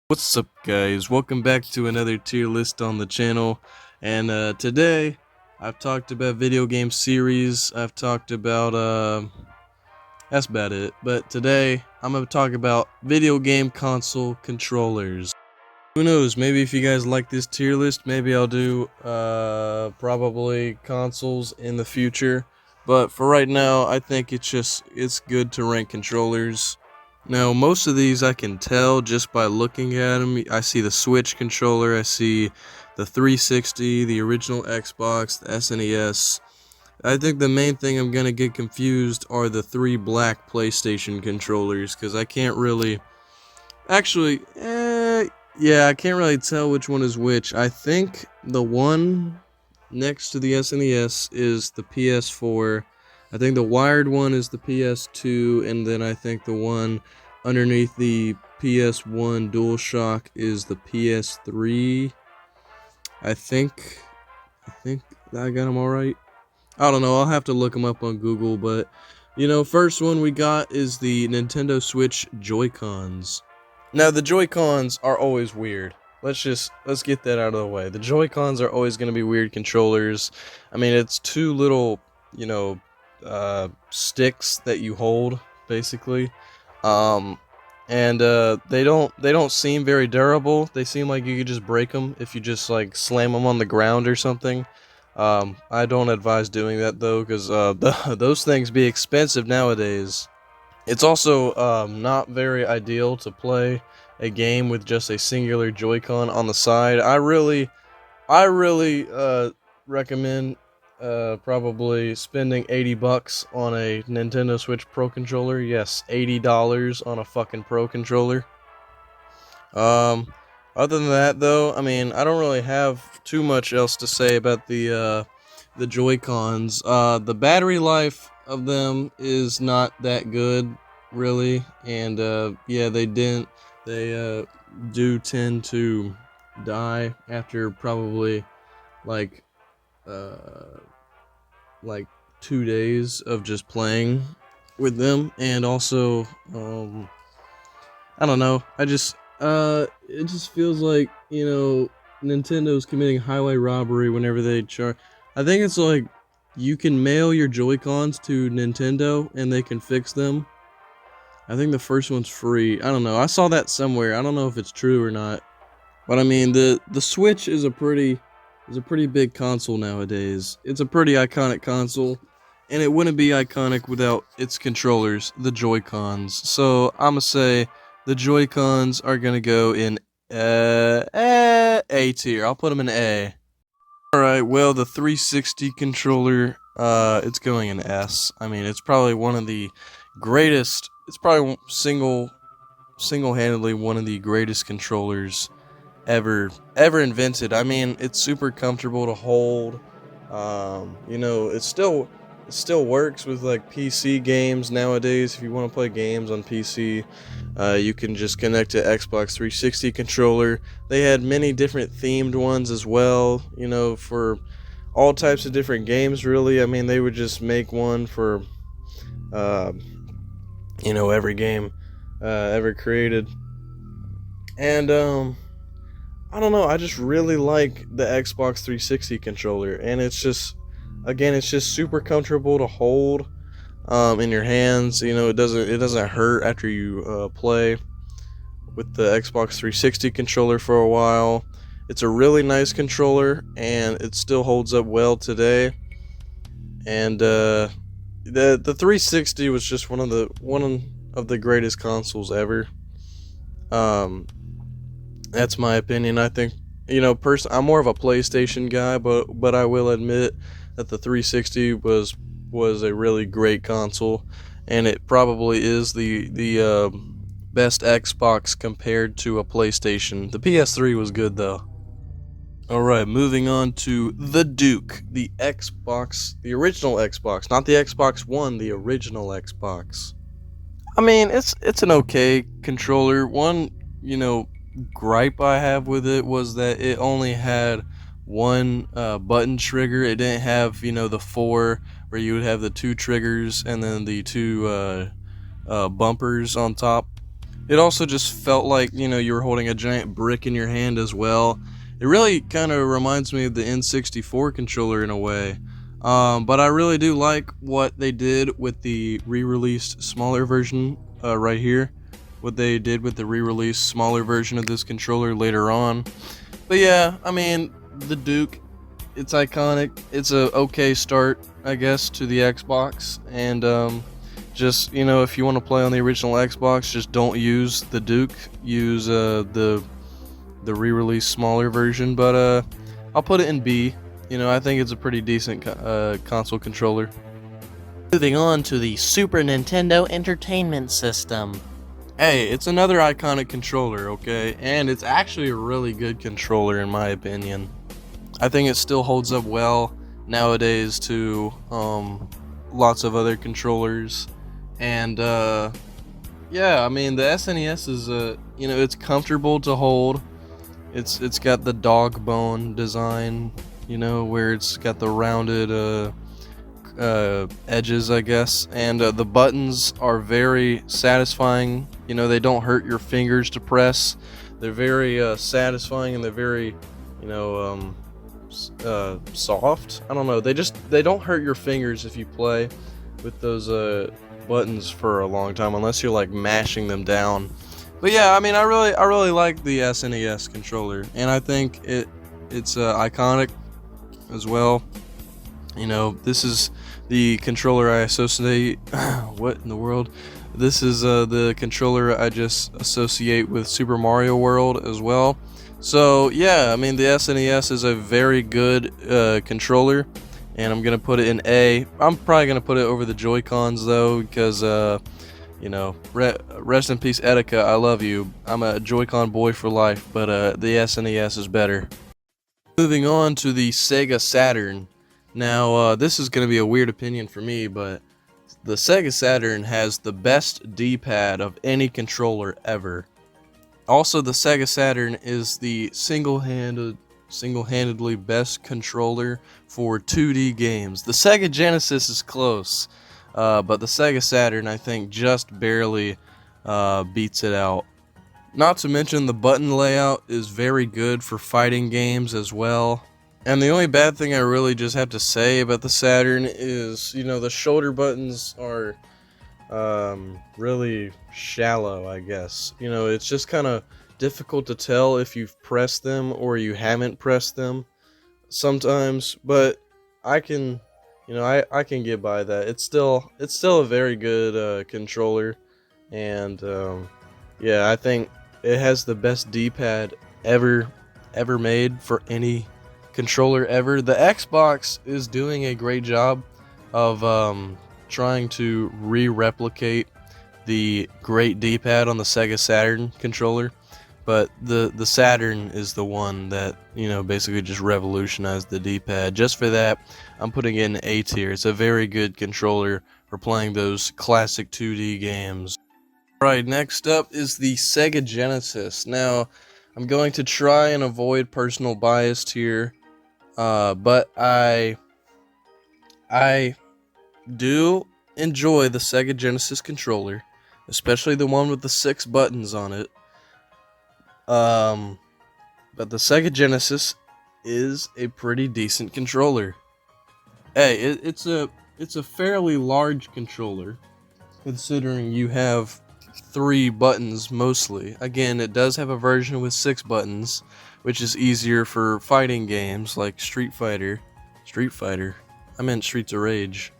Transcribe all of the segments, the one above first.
What's up, guys? Welcome back to another tier list on the channel. And today I've talked about video game series. I've talked about that's about it. But today I'm gonna talk about video game console controllers. Who knows, maybe if you guys like this tier list, maybe I'll do probably consoles in the future. But for right now, I think it's good to rank controllers. Now, most of these I can tell just by looking at them. I see the Switch controller, I see the 360, the original Xbox, the SNES. I think the main thing I'm gonna get confused are the three black PlayStation controllers, because I can't really... Actually, yeah, I can't really tell which one is which. I think the one next to the SNES is the PS4. I think the wired one is the PS2, and then I think the one underneath the PS1 DualShock is the PS3. I think I got them all right. I don't know, I'll have to look them up on Google, but first one we got is the Nintendo Switch Joy-Cons. Now, the Joy-Cons are always weird. Let's get that out of the way. The Joy-Cons are always going to be weird controllers. I mean, it's two little, sticks that you hold, basically. And they don't seem very durable. They seem like you could just break them if you just slam them on the ground or something. I don't advise doing that though, because those things be expensive nowadays. It's also not very ideal to play a game with just a singular Joy-Con on the side. I really recommend probably spending $80 on a Nintendo Switch Pro controller. Yes, $80 on a fucking Pro controller. Other than that, though, I mean, I don't really have too much else to say about the Joy-Cons. The battery life of them is not that good, really, and yeah, they do tend to die after probably like 2 days of just playing with them. And also I don't know, it just feels like Nintendo's committing highway robbery whenever they charge. I think it's like you can mail your Joy-Cons to Nintendo and they can fix them. I think the first one's free. I don't know, I saw that somewhere. I don't know if it's true or not, but I mean, the Switch is a pretty big console nowadays. It's a pretty iconic console, and it wouldn't be iconic without its controllers, the Joy-Cons. So I'm gonna say the Joy-Cons are gonna go in A tier. I'll put them in A. Alright, well, the 360 controller, it's going in S. I mean, it's probably one of the greatest, it's probably single-handedly one of the greatest controllers ever invented. I mean, it's super comfortable to hold. It still works with PC games nowadays. If you want to play games on PC, you can just connect to Xbox 360 controller. They had many different themed ones as well, for all types of different games, really. I mean, they would just make one for every game ever created. And I don't know, I just really like the Xbox 360 controller, and it's just super comfortable to hold in your hands. It doesn't hurt after you play with the Xbox 360 controller for a while. It's a really nice controller, and it still holds up well today. And the 360 was just one of the greatest consoles ever. That's my opinion. I think, I'm more of a PlayStation guy, but I will admit that the 360 was a really great console, and it probably is the best Xbox compared to a PlayStation. The PS3 was good though. Alright, moving on to the Duke, the Xbox, the original Xbox, not the Xbox One, the original Xbox. I mean, it's an okay controller. One, gripe I have with it was that it only had one button trigger. It didn't have the four where you would have the two triggers and then the two bumpers on top. It also just felt like, you know, you were holding a giant brick in your hand as well. It really kind of reminds me of the N64 controller in a way. But I really do like what they did with the re-released smaller version right here. What they did with the re-released smaller version of this controller later on. But yeah, I mean, the Duke, it's iconic. It's a okay start, I guess, to the Xbox. And just, you know, if you want to play on the original Xbox, just don't use the Duke. Use the re-released smaller version. But I'll put it in B. You know, I think it's a pretty decent console controller. Moving on to the Super Nintendo Entertainment System. Hey, it's another iconic controller, okay? And it's actually a really good controller in my opinion. I think it still holds up well nowadays to lots of other controllers. And yeah, I mean the SNES is you know, it's comfortable to hold. It's got the dog bone design, you know, where it's got the rounded edges, I guess, and the buttons are very satisfying. You know, they don't hurt your fingers to press. They're very satisfying, and they're very, you know, soft. I don't know. They don't hurt your fingers if you play with those buttons for a long time, unless you're like mashing them down. But yeah, I mean, I really like the SNES controller, and I think it's iconic as well. You know, this is the controller I associate. What in the world? This is the controller I just associate with Super Mario World as well. So yeah, I mean the SNES is a very good controller, and I'm gonna put it in A. I'm probably gonna put it over the Joy-Cons though, because you know, rest in peace Etika, I love you. I'm a Joy-Con boy for life, but the SNES is better. Moving on to the Sega Saturn. Now, this is going to be a weird opinion for me, but the Sega Saturn has the best D-pad of any controller ever. Also, the Sega Saturn is the single-handedly best controller for 2D games. The Sega Genesis is close, but the Sega Saturn, I think, just barely beats it out. Not to mention the button layout is very good for fighting games as well. And the only bad thing I really just have to say about the Saturn is, you know, the shoulder buttons are really shallow, I guess. You know, it's just kind of difficult to tell if you've pressed them or you haven't pressed them sometimes, but I can, you know, I can get by that. It's still a very good controller, and yeah, I think it has the best D-pad ever made for any controller ever. The Xbox is doing a great job of trying to replicate the great D-pad on the Sega Saturn controller, but the Saturn is the one that, you know, basically just revolutionized the D-pad. Just for that, I'm putting it in A tier. It's a very good controller for playing those classic 2D games. Alright, next up is the Sega Genesis. Now, I'm going to try and avoid personal bias here, but I do enjoy the Sega Genesis controller, especially the one with the 6 buttons on it. But the Sega Genesis is a pretty decent controller. Hey, it's a fairly large controller, considering you have 3 buttons mostly. Again, it does have a version with 6 buttons, which is easier for fighting games like Street Fighter. I meant Streets of Rage.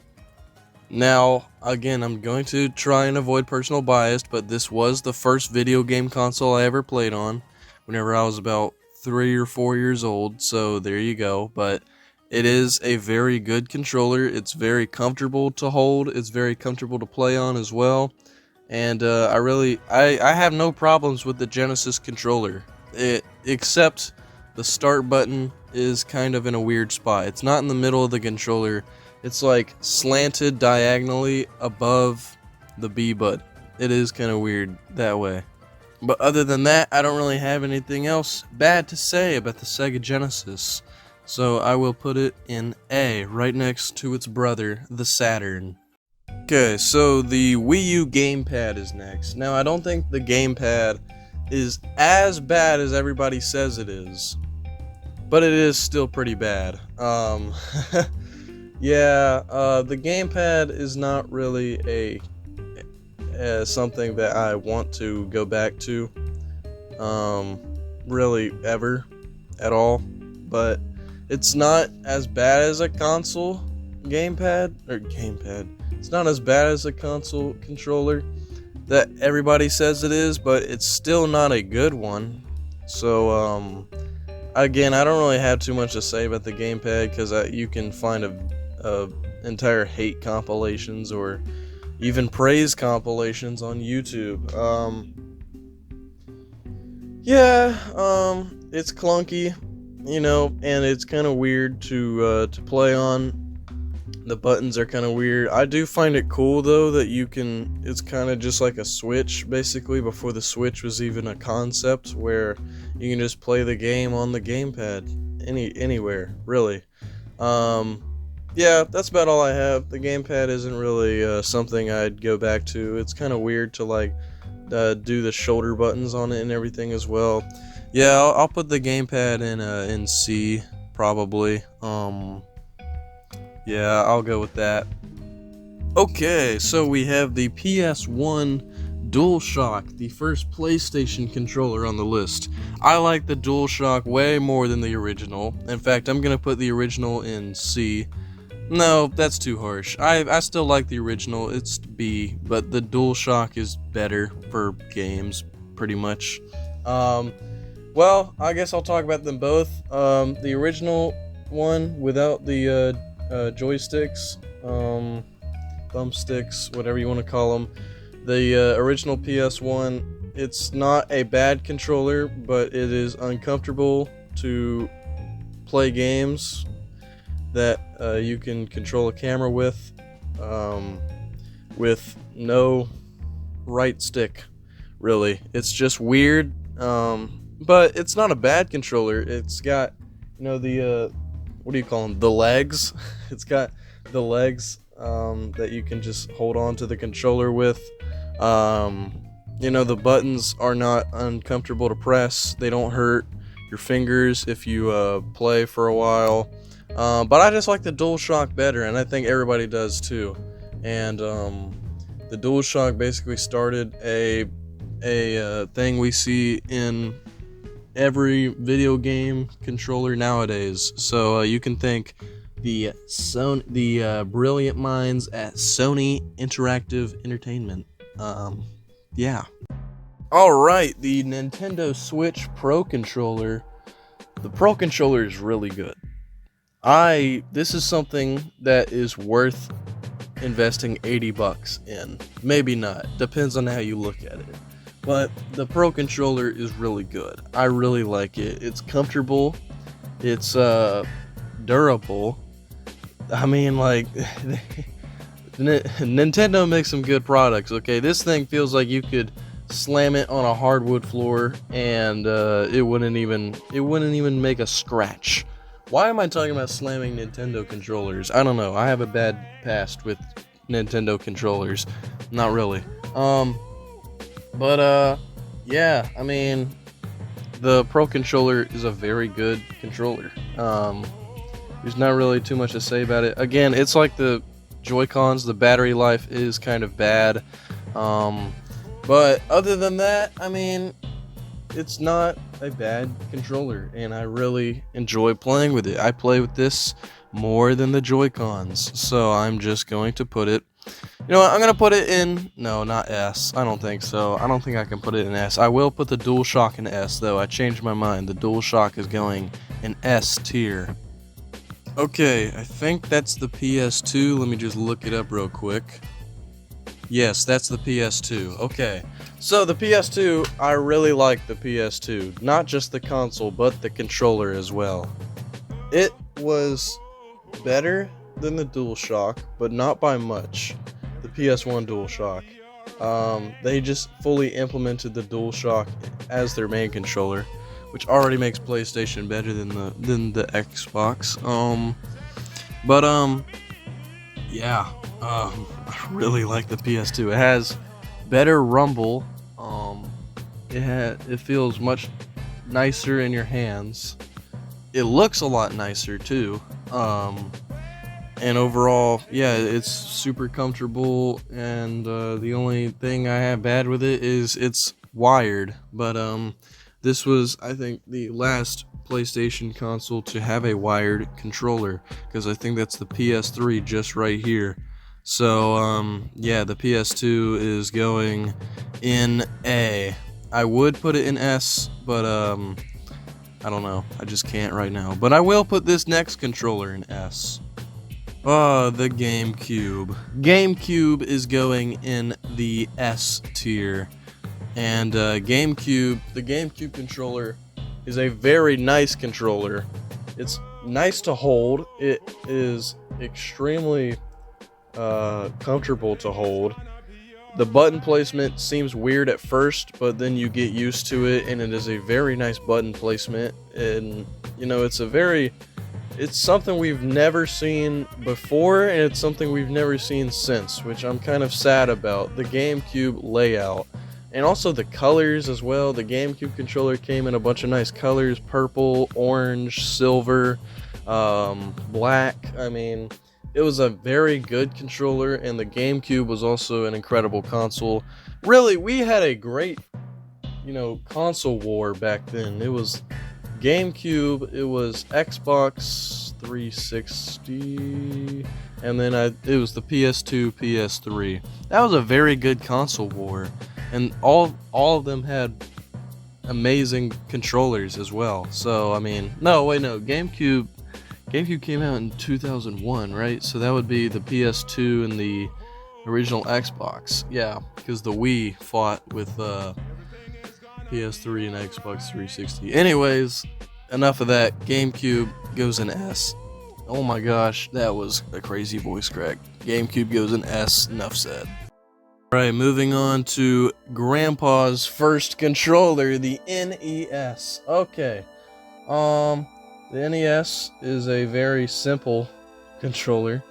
Now, again, I'm going to try and avoid personal bias, but this was the first video game console I ever played on whenever I was about 3 or 4 years old, so there you go. But it is a very good controller. It's very comfortable to hold. It's very comfortable to play on as well. And I have no problems with the Genesis controller, except the start button is kind of in a weird spot. It's not in the middle of the controller. It's like slanted diagonally above the B button. It is kind of weird that way. But other than that, I don't really have anything else bad to say about the Sega Genesis. So I will put it in A, right next to its brother, the Saturn. Okay, so the Wii U gamepad is next. Now, I don't think the gamepad is as bad as everybody says it is, but it is still pretty bad. Yeah, the gamepad is not really something that I want to go back to, really ever at all. But it's not as bad as a console gamepad. It's not as bad as a console controller that everybody says it is, but it's still not a good one. So, again, I don't really have too much to say about the gamepad because you can find entire hate compilations or even praise compilations on YouTube. It's clunky, and it's kind of weird to play on. The buttons are kind of weird. I do find it cool though that it's kind of just like a Switch basically before the Switch was even a concept, where you can just play the game on the gamepad anywhere, really. Yeah, that's about all I have. The gamepad isn't really something I'd go back to. It's kind of weird to do the shoulder buttons on it and everything as well. Yeah, I'll put the gamepad in C probably. Yeah, I'll go with that. Okay, so we have the PS1 DualShock, the first PlayStation controller on the list. I like the DualShock way more than the original. In fact, I'm gonna put the original in C. No, that's too harsh. I still like the original, it's B, but the DualShock is better for games, pretty much. Well, I guess I'll talk about them both. The original one without the joysticks, thumbsticks, whatever you want to call them. The original PS1, it's not a bad controller, but it is uncomfortable to play games that you can control a camera with no right stick, really. It's just weird, but it's not a bad controller. It's got, the what do you call them? The legs. It's got the legs that you can just hold on to the controller with. The buttons are not uncomfortable to press. They don't hurt your fingers if you play for a while. But I just like the DualShock better, and I think everybody does too. And the DualShock basically started a thing we see in every video game controller nowadays. So you can thank the brilliant minds at Sony Interactive Entertainment. Yeah. Alright, the Nintendo Switch Pro Controller. The Pro Controller is really good. This is something that is worth investing $80 in. Maybe not. Depends on how you look at it. But the Pro Controller is really good. I really like it. It's comfortable. It's durable. I mean, Nintendo makes some good products, okay? This thing feels like you could slam it on a hardwood floor and it wouldn't even make a scratch. Why am I talking about slamming Nintendo controllers? I don't know. I have a bad past with Nintendo controllers. Not really. Yeah, I mean, the Pro Controller is a very good controller. There's not really too much to say about it. Again, it's like the Joy-Cons, the battery life is kind of bad. But other than that, I mean, it's not a bad controller, and I really enjoy playing with it. I play with this more than the Joy-Cons, so I'm just going to put it... You know what, I'm going to put it in... No, not S. I don't think so. I don't think I can put it in S. I will put the DualShock in S, though. I changed my mind. The DualShock is going in S tier. Okay, I think that's the PS2. Let me just look it up real quick. Yes, that's the PS2. Okay, so the PS2, I really like the PS2. Not just the console, but the controller as well. It was better than the DualShock, but not by much. The PS1 DualShock. They just fully implemented the DualShock as their main controller, which already makes PlayStation better than the Xbox. Yeah. I really like the PS2. It has better rumble. It feels much nicer in your hands. It looks a lot nicer too. And overall, yeah, it's super comfortable. And the only thing I have bad with it is it's wired. But this was, I think, the last PlayStation console to have a wired controller, because I think that's the PS3 just right here. So yeah, the PS2 is going in A. I would put it in S, but I don't know. I just can't right now. But I will put this next controller in S. The GameCube. GameCube is going in the S tier. And the GameCube controller is a very nice controller. It's nice to hold. It is extremely comfortable to hold. The button placement seems weird at first, but then you get used to it, and it is a very nice button placement. And you know, it's something we've never seen before, and it's something we've never seen since, which I'm kind of sad about. The GameCube layout, and also the colors as well. The GameCube controller came in a bunch of nice colors: purple, orange, silver, black. I mean, it was a very good controller, and the GameCube was also an incredible console. Really, we had a great, console war back then. It was GameCube, it was Xbox 360, and then it was the PS2, PS3. That was a very good console war, and all of them had amazing controllers as well. So, I mean, GameCube came out in 2001, right? So that would be the PS2 and the original Xbox. Yeah, because the Wii fought with PS3 and Xbox 360. Anyways, enough of that. GameCube goes in S. Oh my gosh, that was a crazy voice crack. GameCube goes in S. Enough said. Alright, moving on to Grandpa's first controller, the NES. Okay. The NES is a very simple controller.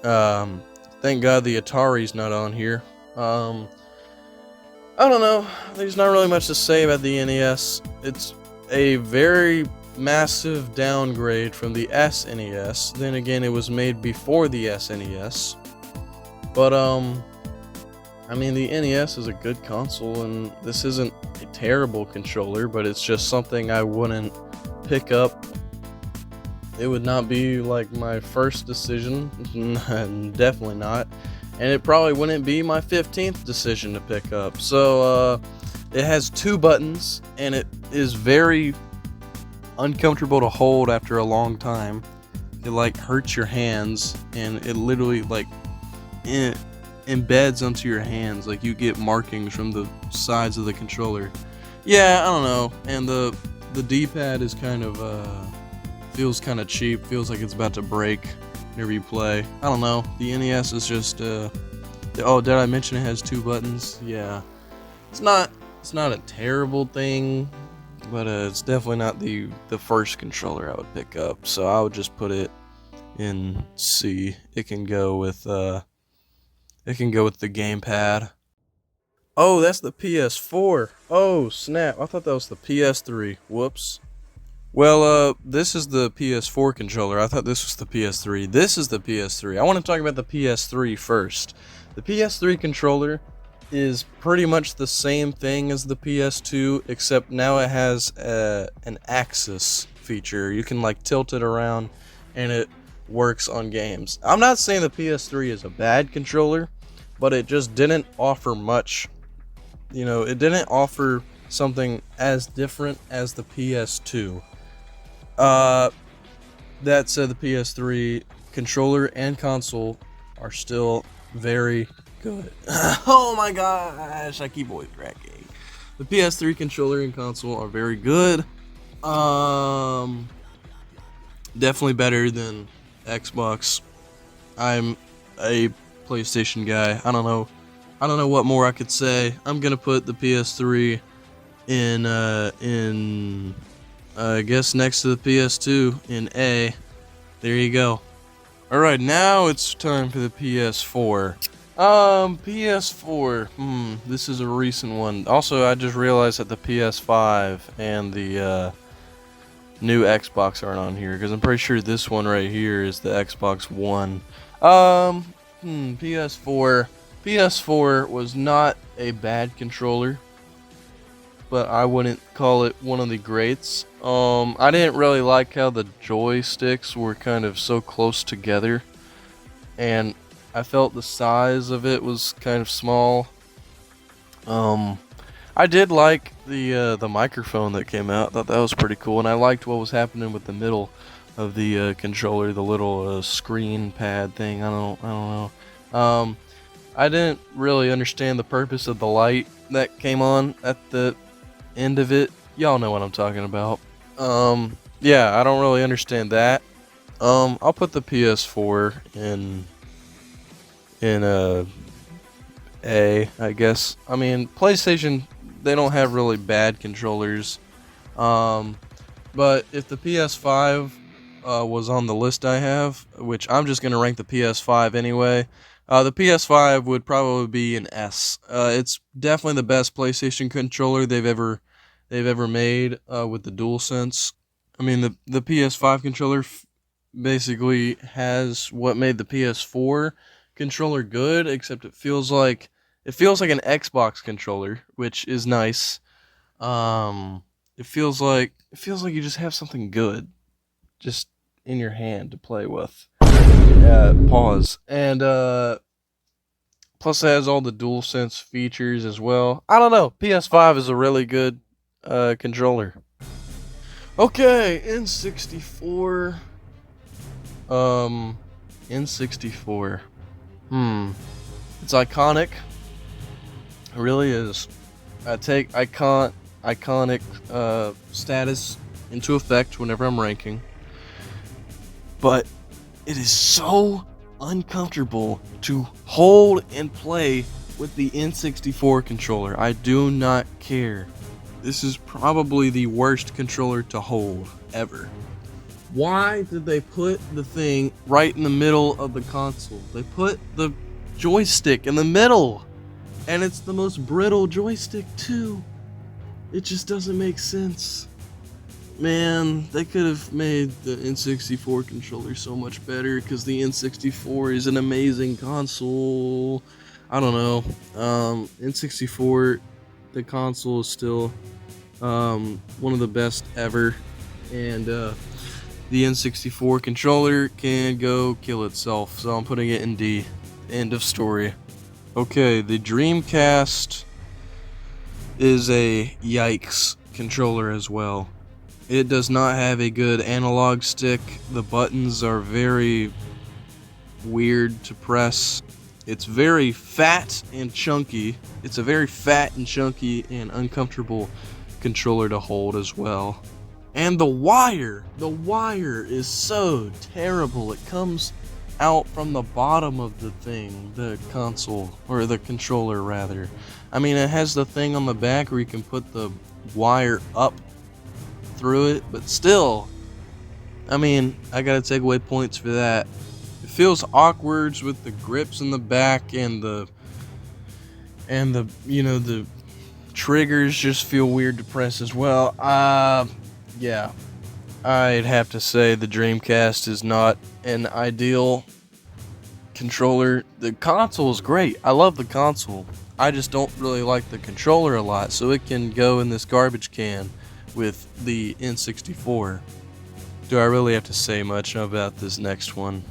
Thank God the Atari's not on here. I don't know. There's not really much to say about the NES. It's a very massive downgrade from the SNES. Then again, it was made before the SNES. But, I mean, the NES is a good console, and this isn't a terrible controller, but it's just something I wouldn't pick up. It would not be like my first decision. Definitely not. And it probably wouldn't be my 15th decision to pick up. So it has two buttons, and it is very uncomfortable to hold after a long time. It like hurts your hands, and it literally like embeds onto your hands. Like you get markings from the sides of the controller. Yeah, I don't know. And the D-pad is kind of feels kind of cheap. Feels like it's about to break whenever you play. I don't know. The NES is just oh, did I mention it has two buttons? Yeah. It's not a terrible thing, but it's definitely not the first controller I would pick up. So I would just put it in C. It can go with the gamepad. Oh, that's the PS4. Oh, snap. I thought that was the PS3. Whoops. Well, this is the PS4 controller. I thought this was the PS3. This is the PS3. I want to talk about the PS3 first. The PS3 controller is pretty much the same thing as the PS2, except now it has an axis feature. You can like tilt it around, and it works on games. I'm not saying the PS3 is a bad controller, but it just didn't offer much. It didn't offer something as different as the PS2. That said, the PS3 controller and console are still very good. Oh my gosh, I keep voice cracking. The PS3 controller and console are very good. Definitely better than Xbox. I'm a PlayStation guy. I don't know what more I could say. I'm gonna put the PS3 in I guess next to the PS2 in A. There you go. Alright, now it's time for the PS4. PS4. This is a recent one. Also, I just realized that the PS5 and the new Xbox aren't on here because I'm pretty sure this one right here is the Xbox One. PS4. PS4 was not a bad controller, but I wouldn't call it one of the greats. I didn't really like how the joysticks were kind of so close together, and I felt the size of it was kind of small. I did like the microphone that came out. Thought that was pretty cool, and I liked what was happening with the middle of the controller, the little screen pad thing. I don't know. I didn't really understand the purpose of the light that came on at the end of it. Y'all know what I'm talking about. Yeah, I don't really understand that. I'll put the PS4 in A, I guess. I mean, PlayStation, they don't have really bad controllers. But if the PS5 was on the list I have, which I'm just gonna rank the PS5 anyway, the PS5 would probably be an S. It's definitely the best PlayStation controller they've ever made with the DualSense. I mean, the PS5 controller basically has what made the PS4 controller good, except it feels like an Xbox controller, which is nice. It feels like you just have something good just in your hand to play with. Pause. And plus it has all the DualSense features as well. I don't know. PS5 is a really good controller. Okay, N64. N64. It's iconic. It really is. I take iconic status into effect whenever I'm ranking. But it is so uncomfortable to hold and play with the N64 controller. I do not care. This is probably the worst controller to hold ever. Why did they put the thing right in the middle of the console? They put the joystick in the middle, and it's the most brittle joystick too. It just doesn't make sense. Man, they could have made the N64 controller so much better, because the N64 is an amazing console. I don't know. N64, the console is still one of the best ever, and the N64 controller can go kill itself, so I'm putting it in D. End of story. Okay, the Dreamcast is a yikes controller as well. It does not have a good analog stick. The buttons are very weird to press. It's very fat and chunky. It's a very fat and chunky and uncomfortable controller to hold as well. And the wire is so terrible. It comes out from the bottom of the thing, the console, or the controller rather. I mean, it has the thing on the back where you can put the wire up through it, but still, I mean, I gotta take away points for that. It feels awkward with the grips in the back, and the you know, the triggers just feel weird to press as well. Yeah, I'd have to say the Dreamcast is not an ideal controller. The console is great. I love the console. I just don't really like the controller a lot, so it can go in this garbage can with the N64. Do I really have to say much about this next one?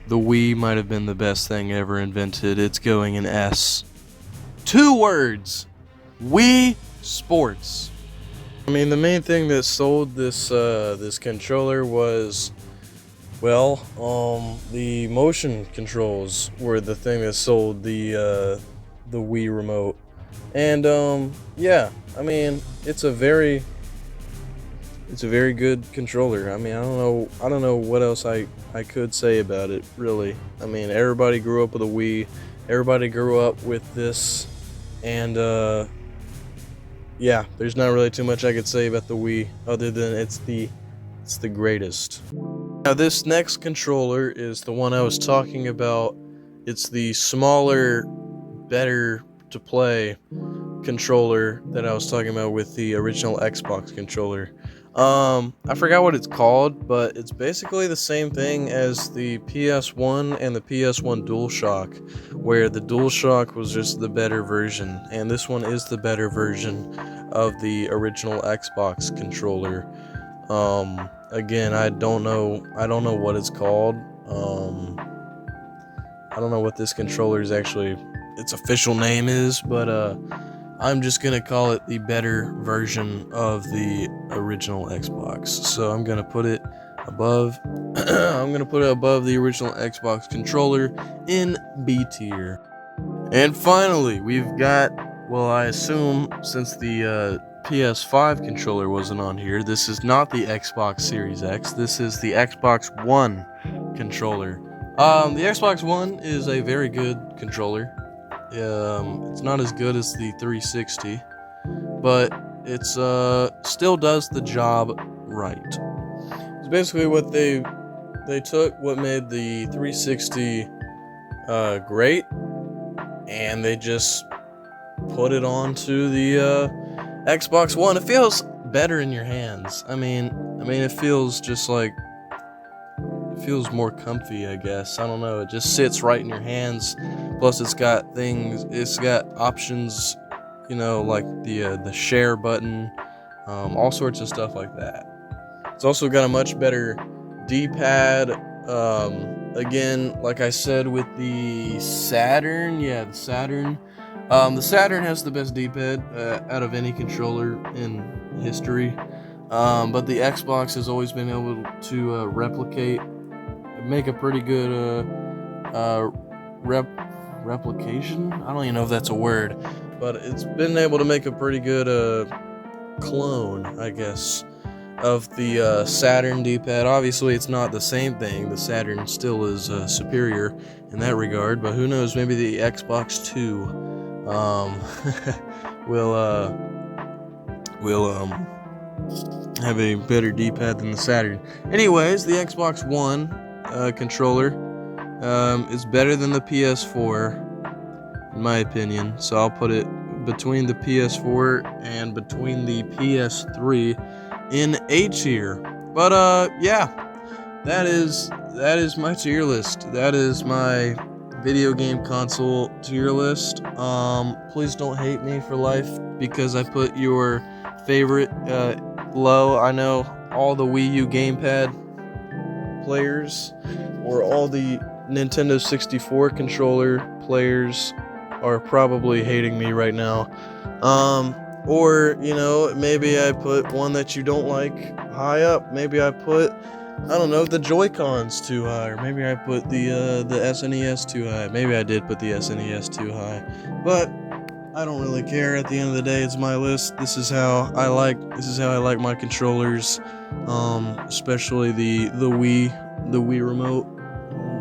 The Wii might have been the best thing ever invented. It's going in S. 2 words. Wii Sports. I mean, the main thing that sold this this controller was, well, the motion controls were the thing that sold the Wii remote. And yeah, I mean, it's a very good controller. I mean, I don't know what else I could say about it, really. I mean, everybody grew up with a Wii. Everybody grew up with this, and yeah, there's not really too much I could say about the Wii other than it's the greatest. Now this next controller is the one I was talking about. It's the smaller, better to play controller that I was talking about with the original Xbox controller. I forgot what it's called, but it's basically the same thing as the PS1 and the PS1 DualShock, where the DualShock was just the better version, and this one is the better version of the original Xbox controller. Again, I don't know what it's called. I don't know what this controller's its official name is, but I'm just gonna call it the better version of the original Xbox. So I'm gonna put it above the original Xbox controller in B tier. And finally, we've got, well, I assume since the PS5 controller wasn't on here, this is not the Xbox Series X. This is the Xbox One controller. The Xbox One is a very good controller. It's not as good as the 360, but it's still does the job right. It's basically what they took what made the 360 great, and they just put it onto the Xbox One. It feels better in your hands. I mean, it feels just like, it feels more comfy, I guess. I don't know. It just sits right in your hands. Plus, it's got options, you know, like the share button, all sorts of stuff like that. It's also got a much better D-pad. Again, like I said with the Saturn, the Saturn has the best D-pad out of any controller in history. But the Xbox has always been able to make a pretty good replication? I don't even know if that's a word, but it's been able to make a pretty good clone, I guess, of the Saturn D-pad. Obviously, it's not the same thing. The Saturn still is superior in that regard, but who knows? Maybe the Xbox 2 will have a better D-pad than the Saturn. Anyways, the Xbox One controller is better than the PS4, in my opinion. So I'll put it between the PS4 and between the PS3 in A tier. But that is my tier list. That is my video game console tier list. Please don't hate me for life because I put your favorite low. I know all the Wii U gamepad players or all the Nintendo 64 controller players are probably hating me right now. Or, you know, maybe I put one that you don't like high up. Maybe I put, I don't know, the Joy-Cons too high, or maybe I put the SNES too high. Maybe I did put the SNES too high. But I don't really care. At the end of the day, it's my list. This is how I like my controllers. Especially the Wii remote.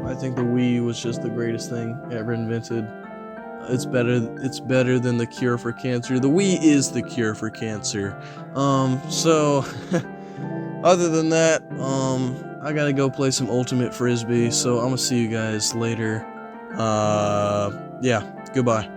I think the Wii was just the greatest thing ever invented. It's better than the cure for cancer. The Wii is the cure for cancer. So other than that, I gotta go play some Ultimate Frisbee. So I'm gonna see you guys later. Yeah, goodbye.